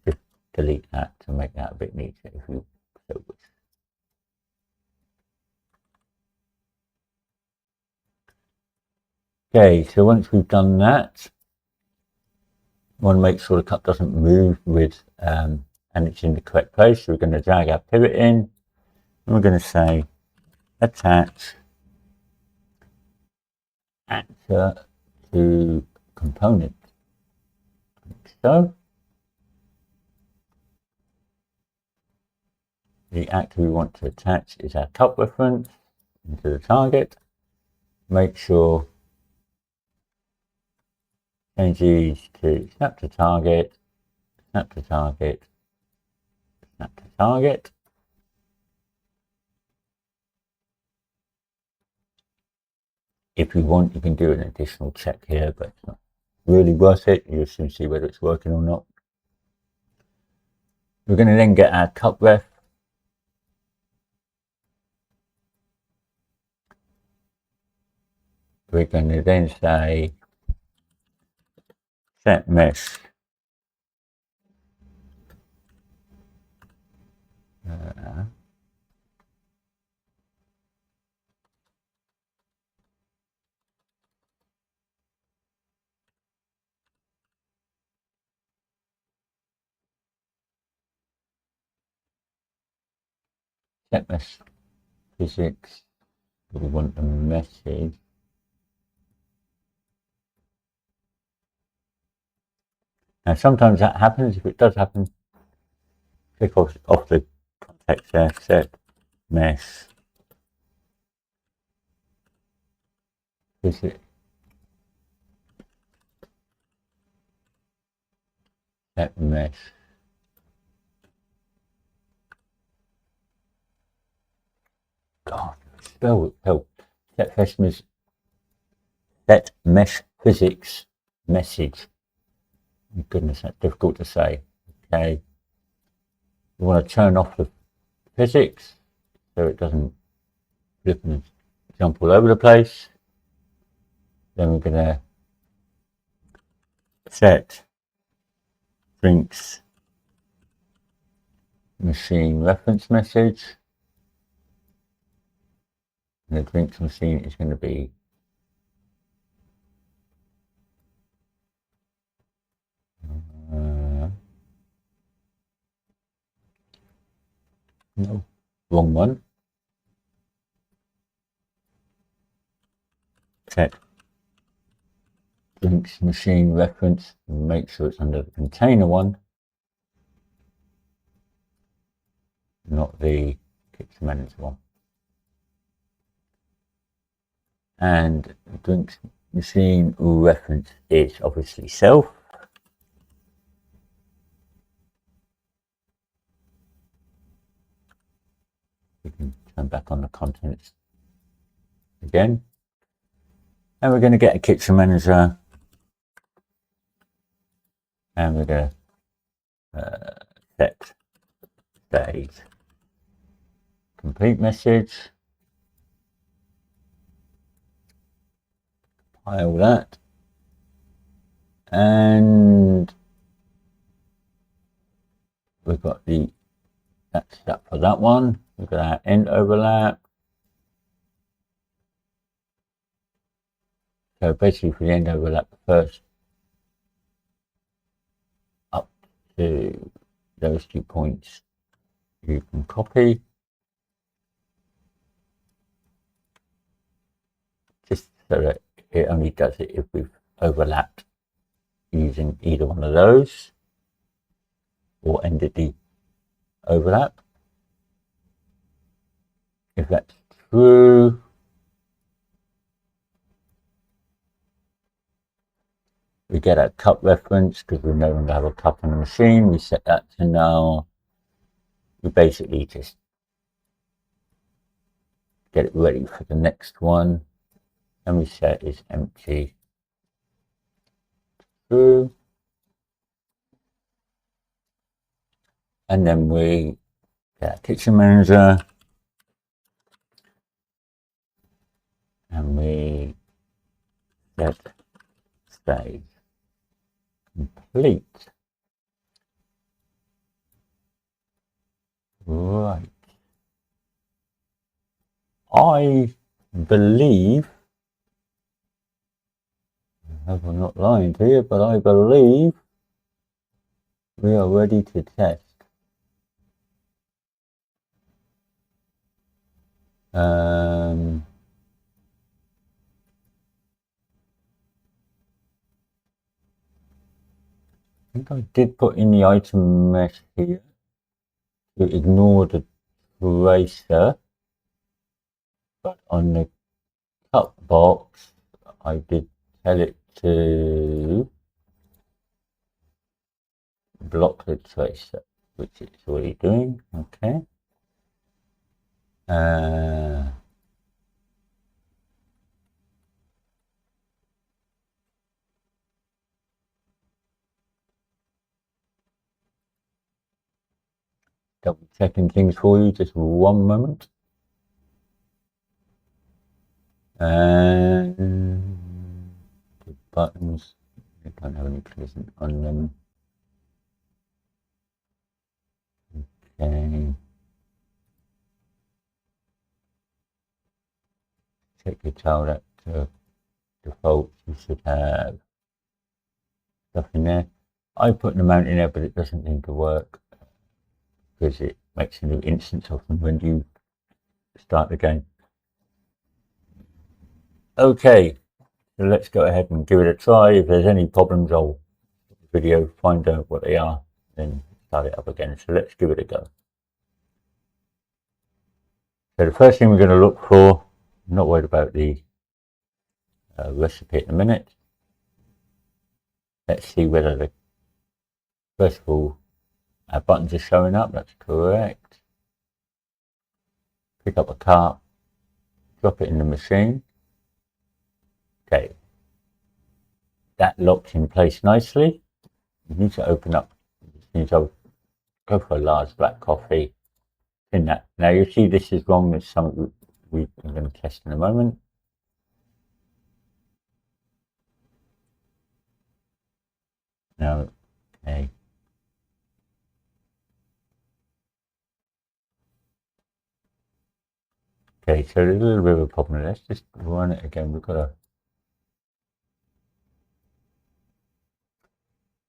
just delete that to make that a bit neater if you so wish. Okay, so once we've done that, we want to make sure the cup doesn't move with and it's in the correct place. So we're going to drag our pivot in, and we're going to say attach actor to component, like so. The actor we want to attach is our cup reference into the target. Make sure change these to snap to target, snap to target, snap to target. If you want, you can do an additional check here, but it's not really worth it. You'll soon see whether it's working or not. We're going to then get our cup ref. We're going to then say set mesh set mesh physics. We want the message. Now sometimes that happens. If it does happen, click off the context there, set mesh physics. Set mesh. God, spell help. Set mesh physics message. Goodness, that's difficult to say. Okay, we want to turn off the physics so it doesn't flip and jump all over the place. Then we're going to set drinks machine reference message. And the drinks machine is going to be no, wrong one. Set drinks machine reference and make sure it's under the container one, not the kitchen manager one. And drinks machine reference is obviously self. We can turn back on the contents again. And we're going to get a kitchen manager. And we're going to set stage complete message. Compile that. And we've got that's that for that one. We've got our end overlap. So basically for the end overlap first up to those 2 points, you can copy. Just so that it only does it if we've overlapped using either one of those or ended the overlap. If that's true, we get a cup reference because we no longer have a cup on the machine. We set that to null. We basically just get it ready for the next one. And we set is empty. True. And then we get a kitchen manager. And we set stage complete. Right. I believe, I hope I'm not lying to you, but I believe we are ready to test. I think I did put in the item mesh here to ignore the tracer, but on the cut box I did tell it to block the tracer, which it's already doing. Okay. Double checking things for you, just one moment. And the buttons, I don't have any present on them. Okay. Check your child at default. You should have stuff in there. I put an amount in there, but it doesn't seem to work because it makes a new instance of them when you start the game. Okay, so let's go ahead and give it a try. If there's any problems, I'll video, find out what they are, then start it up again. So let's give it a go. So the first thing we're going to look for, I'm not worried about the recipe in a minute. Let's see whether the, first of all, our buttons are showing up. That's correct. Pick up a cart, drop it in the machine. Okay, that locks in place nicely. You need to open up. You need to go for a large black coffee. In that. Now you see this is wrong. There's something we're going to test in a moment. No, okay. Okay, so there's a little bit of a problem. Let's just run it again. We've got to.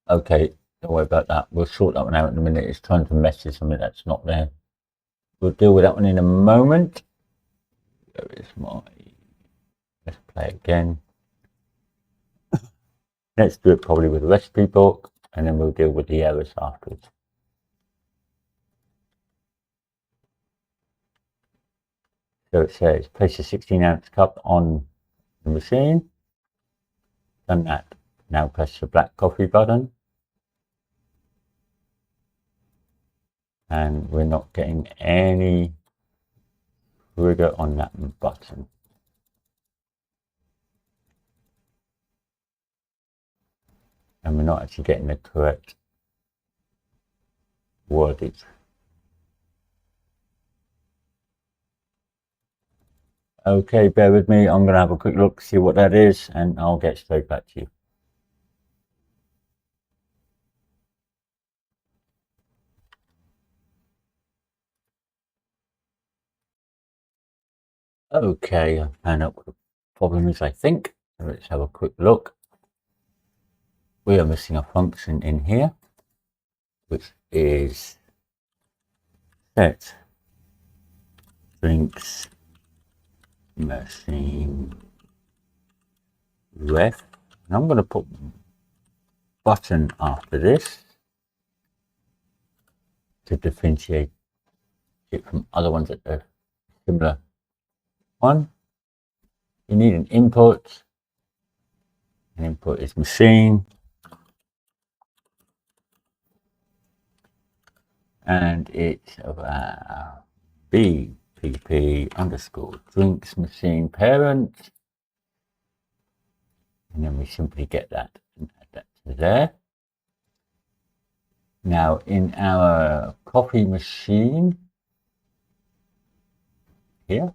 Okay, don't worry about that. We'll sort that one out in a minute. It's trying to message something that's not there. We'll deal with that one in a moment. There is my. Let's play again. Let's do it probably with the recipe book, and then we'll deal with the errors afterwards. So it says place a 16-ounce cup on the machine. Done that. Now press the black coffee button. And we're not getting any trigger on that button. And we're not actually getting the correct wordage. Okay, bear with me. I'm going to have a quick look, see what that is, and I'll get straight back to you. Okay, I found out what the problem is, I think. So let's have a quick look. We are missing a function in here, which is set drinks machine ref. And I'm going to put button after this to differentiate it from other ones that are similar one. You need an input. An input is machine. And it's BPP underscore drinks machine parent. And then we simply get that and add that to there. Now in our coffee machine here,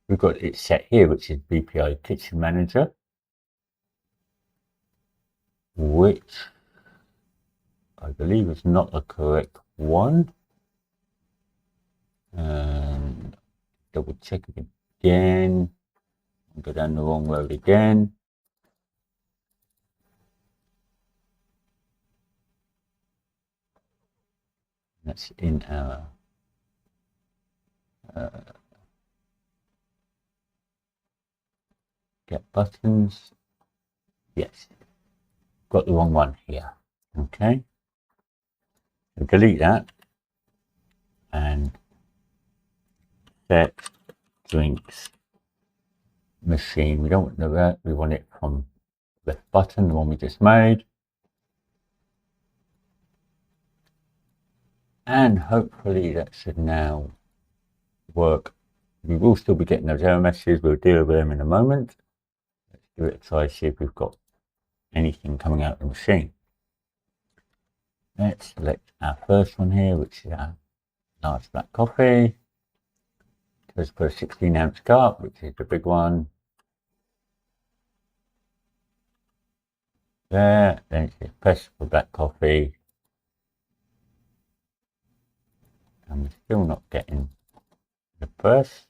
we've got it set here, which is BPI Kitchen Manager, which I believe is not the correct one. And double check it again. Go down the wrong road again. That's in our get buttons. Yes, got the wrong one here. Okay, so delete that and set drinks machine. We don't want that. We want it from the button, the one we just made. And hopefully that should now work. We will still be getting those error messages. We'll deal with them in a moment. Let's give it a try, see if we've got anything coming out of the machine. Let's select our first one here, which is our large black coffee. Goes for a 16-ounce cup, which is the big one. There, then it says press for black coffee. And we're still not getting the press.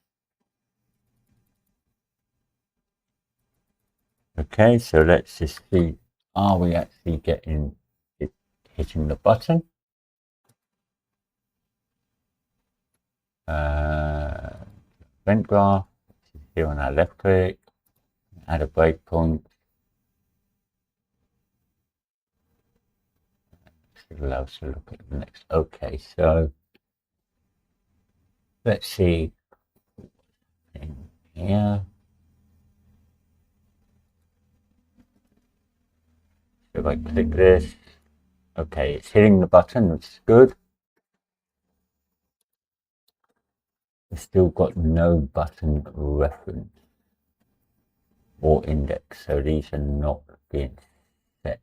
Okay, so let's just see, are we actually getting it hitting the button? Event graph, which is here on our left click, add a breakpoint. Should allow us to look at the next. Okay, so let's see in here. If I click this, okay, it's hitting the button, which is good. We've still got no button reference or index, so these are not being set.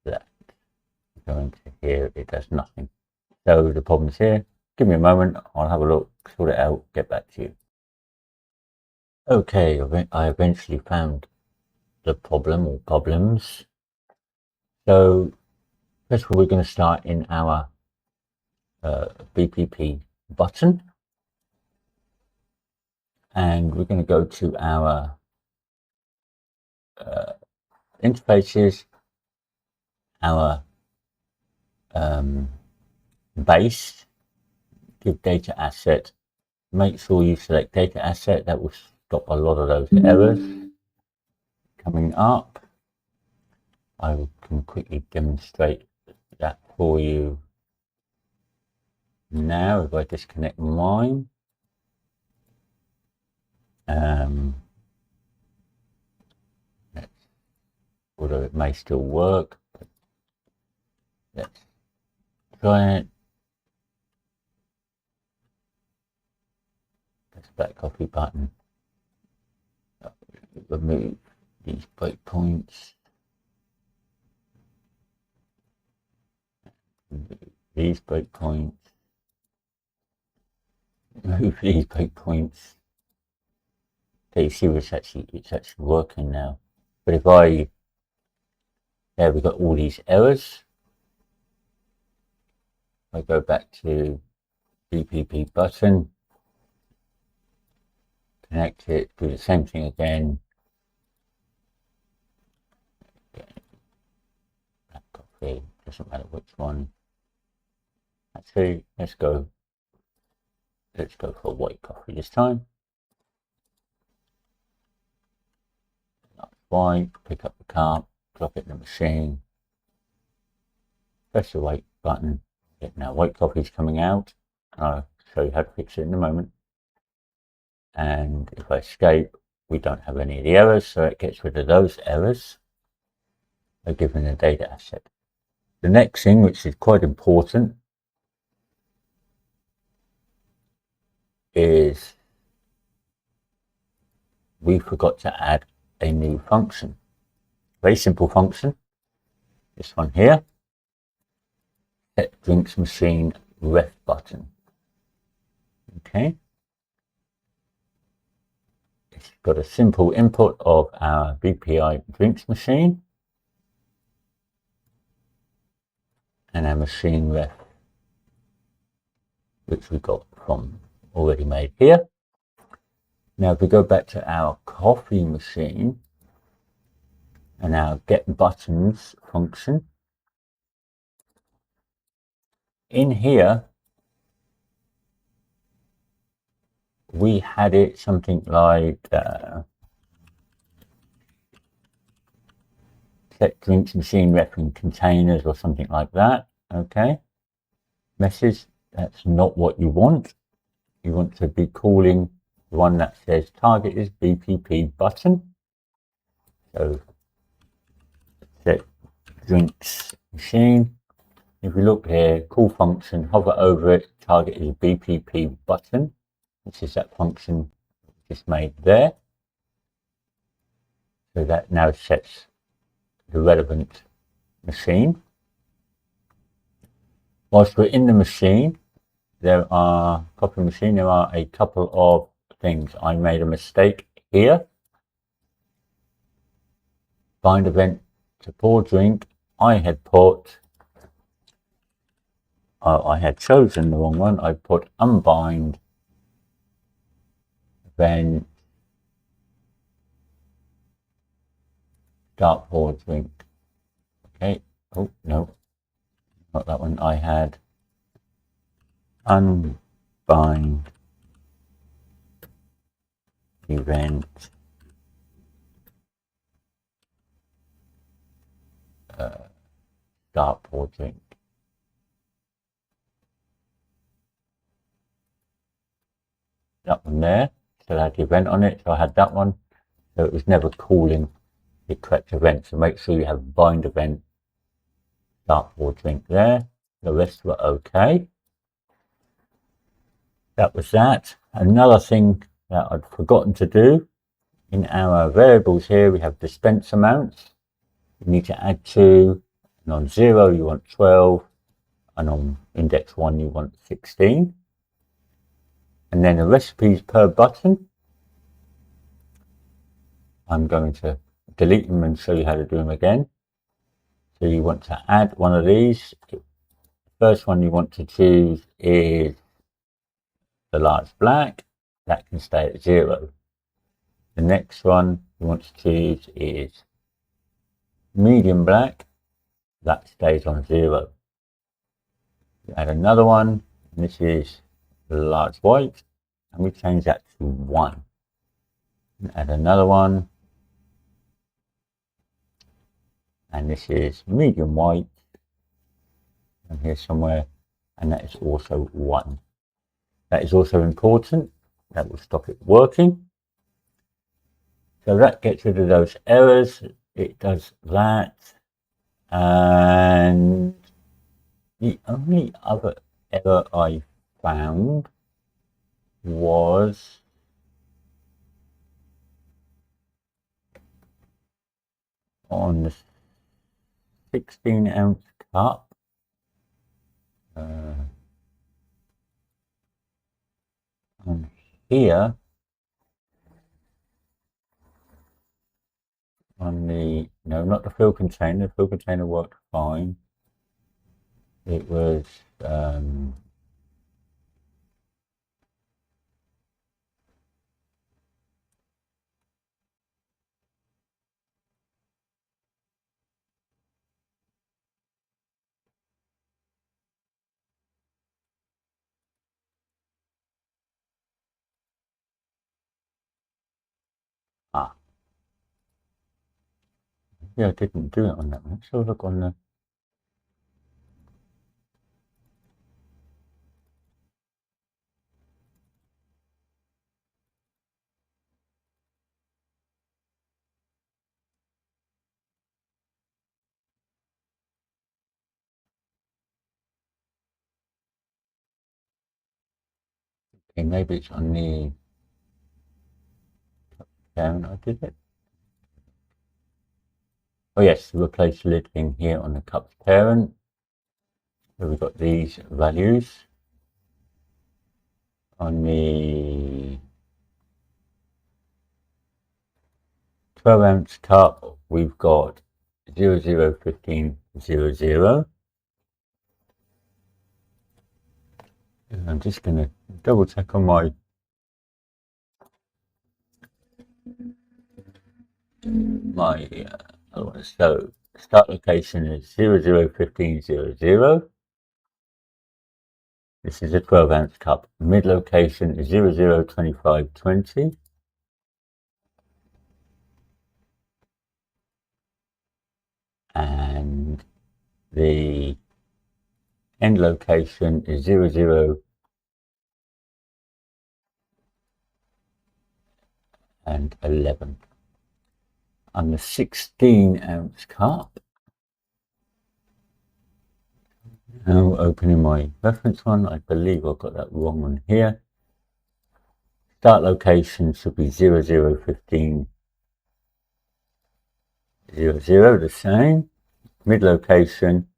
That going to here, it does nothing. So the problem's here. Give me a moment, I'll have a look, sort it out, get back to you. Okay, I eventually found the problem or problems. So first of all, we're going to start in our BPP button, and we're going to go to our interfaces, our base, give data asset. Make sure you select data asset. That will stop a lot of those errors coming up. I can quickly demonstrate that for you now if I disconnect mine. Although it may still work, but let's try it. Press black coffee button. Remove these breakpoints. These breakpoints. Remove these breakpoints. Okay, you see it's actually working now. But if I, there we've got all these errors. I go back to BPP button, connect it, do the same thing again. Black coffee, doesn't matter which one. Actually, let's go for white coffee this time. That's white, pick up the cup, drop it in the machine, press the white button, now white coffee is coming out. I'll show you how to fix it in a moment. And if I escape, we don't have any of the errors, so it gets rid of those errors by giving a data asset. The next thing, which is quite important, is we forgot to add a new function. Very simple function. This one here. Set drinks machine ref button. Okay. It's got a simple input of our BPI drinks machine and our machine ref, which we got from already made here. Now if we go back to our coffee machine and our get buttons function, in here we had it something like set drinks machine ref in containers or something like that. Okay, message, that's not what you want. You want to be calling the one that says target is BPP button. So set drinks machine. If you look here, call function, hover over it, target is BPP button, which is that function just made there. So that now sets the relevant machine. Whilst we're in the machine, there are a couple of things. I made a mistake here. Bind event to pour drink. I had chosen the wrong one. I put unbind event start pour drink. Okay. Oh no, not that one. I had unbind event start pour drink. That one there still had the event on it, so I had that one, so it was never calling the correct event. So make sure you have bind event start pour drink there. The rest were okay. That was that. Another thing that I'd forgotten to do, in our variables here we have dispense amounts. You need to add 2, and on 0 you want 12, and on index 1 you want 16. And then the recipes per button, I'm going to delete them and show you how to do them again. So you want to add one of these. The first one you want to choose is the large black. That can stay at 0. The next one you want to choose is medium black. That stays on 0. You add another one, and this is the large white, and we change that to 1. And add another one, and this is medium white, and here somewhere, and that is also 1. That is also important. That will stop it working. So that gets rid of those errors. It does that. And the only other error I found was on the 16-ounce cup. On here, on the, no, not the fill container. The fill container worked fine. It was yeah, I didn't do it on that one. Let's have a look on the Okay, maybe it's on the down. I did it. Oh yes, replace lid in here on the cup's parent. So we've got these values. On the 12-ounce cup, we've got 001500. I'm just going to double check on my so start location is 001500. This is a 12-ounce cup. Mid location is 002520. And the end location is 00 and 11. On the 16-ounce cup, now opening my reference one, I believe I've got that wrong one here. Start location should be 001500, the same. Mid location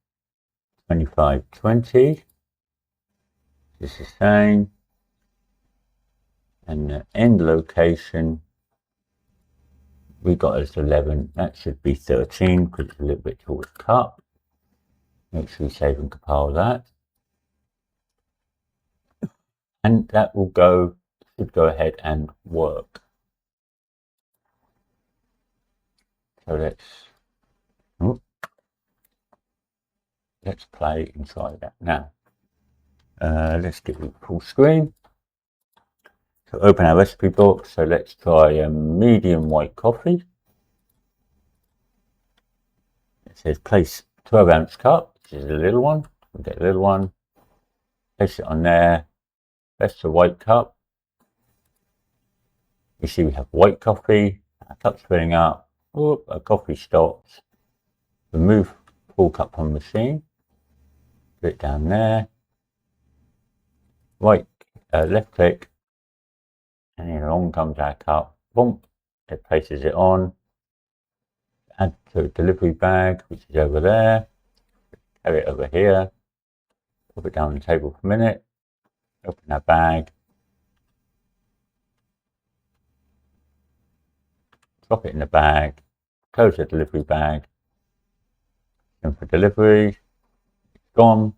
2520, this is the same. And the end location we got as 11, that should be 13 because it's a little bit towards the cup. Make sure you save and compile that. And that will should go ahead and work. So let's play and try that now. Let's get it full screen. So open our recipe book. So let's try a medium white coffee. It says place 12-ounce cup. This is a little one. We'll get a little one. Place it on there. Press the white cup. You see we have white coffee. Our cup's filling up. Whoop, our coffee stops. Remove full cup from machine. Put it down there. Left click. And then along comes our cup. Boom. It places it on. Add to a delivery bag, which is over there. Carry it over here. Put it down on the table for a minute. Open our bag. Drop it in the bag. Close the delivery bag. And for delivery, it's gone.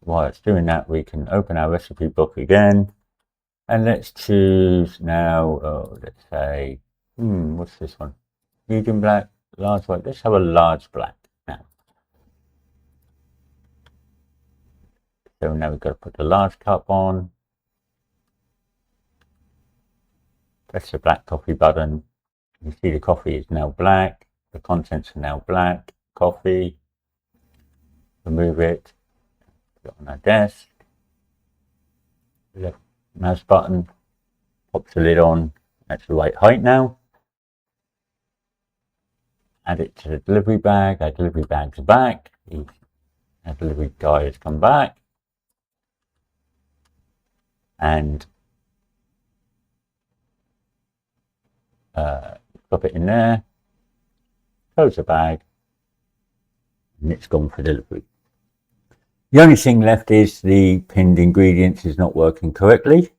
While it's doing that, we can open our recipe book again. And let's choose now, let's say, what's this one? Medium black, large white. Let's have a large black now. So now we've got to put the large cup on. Press the black coffee button. You see the coffee is now black. The contents are now black. Coffee. Remove it. Put it on our desk. Left mouse button. Pops the lid on. That's the right height now. Add it to the delivery bag. Our delivery bag's back. Our delivery guy has come back. And drop it in there. Close the bag. And it's gone for delivery. The only thing left is the pinned ingredients is not working correctly.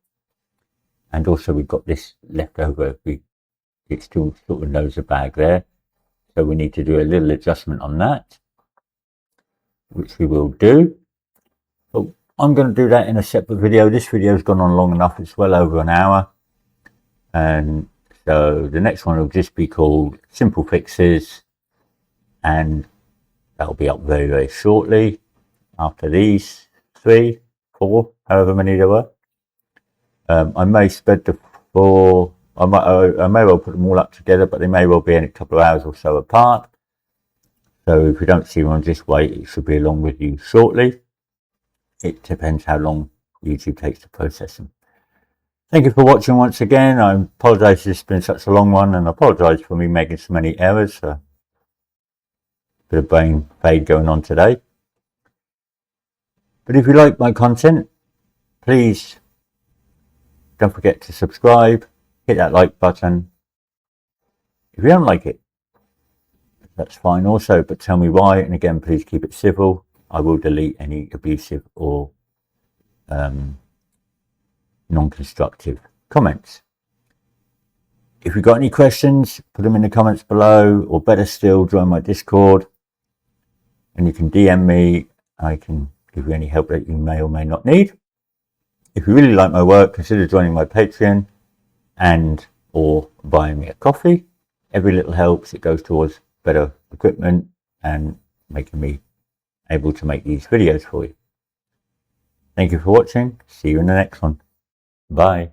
And also we've got this left over. It still sort of knows the bag there. So we need to do a little adjustment on that, which we will do. But I'm going to do that in a separate video. This video has gone on long enough. It's well over an hour. And so the next one will just be called Simple Fixes. And that'll be up very, very shortly. After these 3, 4, however many there were. I may spread the 4. I may well put them all up together, but they may well be in a couple of hours or so apart. So if you don't see one, just wait. It should be along with you shortly. It depends how long YouTube takes to process them. Thank you for watching once again. I apologise it's been such a long one, and I apologise for me making so many errors. Bit of brain fade going on today. But if you like my content, please don't forget to subscribe, hit that like button. If you don't like it, that's fine also, but tell me why, and again, please keep it civil. I will delete any abusive or non-constructive comments. If you've got any questions, put them in the comments below, or better still, join my Discord, and you can DM me. I can give you any help that you may or may not need. If you really like my work, consider joining my Patreon and or buying me a coffee. Every little helps. It goes towards better equipment and making me able to make these videos for you. Thank you for watching. See you in the next one. Bye.